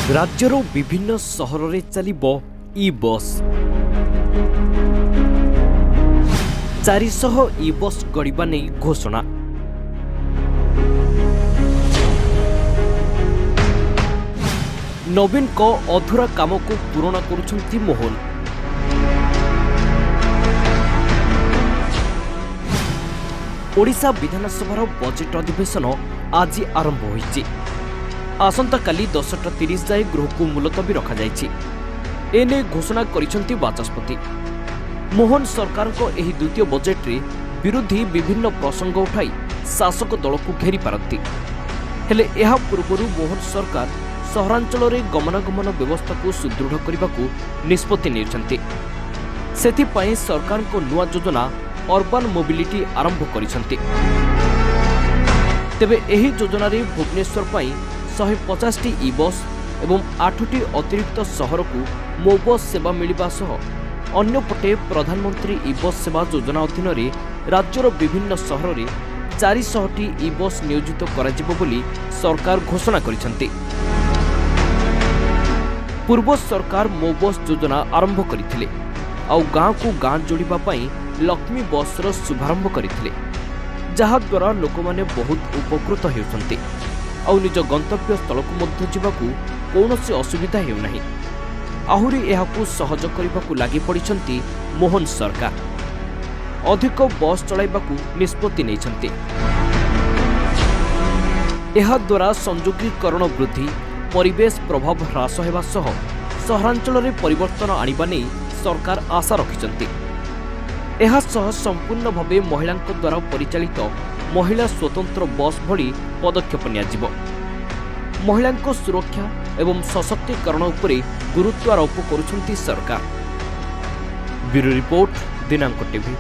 राज्यर विभिन्न सहर में चलिब ई बस 400 ई बस गड़िबा नहीं घोषणा। नवीन को अधूरा काम को पूर्ण करुछंती मोहन। ओडिशा विधानसभा बजेट अधिवेशन आज आरंभ होईछि। आसंता काली 10:30 जाए गृह को मुलतवी रखा जायछि। एने घोषणा करिसंती बाचस्पति मोहन। सरकार को एही द्वितीय बजेट रे विरोधी विभिन्न प्रसंग उठाई शासक दल को घेरी पारती। हेले एहा पूर्वरु मोहन सरकार सहरांचल रे गमनागमन व्यवस्था को सुदृढ़ करने को निष्पत्ति नेइछंती। सेथिपाई सरकार को नुआ योजना अर्बन मोबिलिटी आरंभ करिसंती। तेबे एही योजना रे भुवनेश्वर पाई 150 टी ई बस एवं 8टी अतिरिक्त सहर को मो बस सेवा मिलिबा सह अन्यपटे प्रधानमंत्री ई बस सेवा योजना अधीन रे राज्यर विभिन्न सहर रे 400 टी ई बस नियोजित कराजिबो बोली सरकार घोषणा करिसंती। पूर्व सरकार मो बस योजना आरंभ करथिले आ गाँ को गाँ जोड़िबा पई लक्ष्मी बस रो शुभारंभ करथिले, जहा द्वारा लोक माने बहुत उपकृत हेउछंती आ निज गंतव्य स्थल को मध्य जिबाकू कौनसी असुविधा हेउ नाही। आहुरी एहाकू सहज करिबाकू लागि पड़िछंती मोहन सरकार। अधिक बस चलाइबाकू निष्पत्ति नेइछंती। एहा द्वारा संयोगीकरण वृद्धि, परिवेश प्रभाव ह्रास हेबा सह सहरांचल रे परिवर्तन आनिबा नै सरकार आशा रखिछंती। एहा सह संपूर्ण भावे महिलांक द्वारा परिचालित महिला स्वतंत्र बस भली पदक्षेप नियाजिबो। महिलांक सुरक्षा एवं सशक्तिकरण उपरे गुरुत्व आरोप करुछंती सरकार। ब्यूरो रिपोर्ट दिनांक टीवी।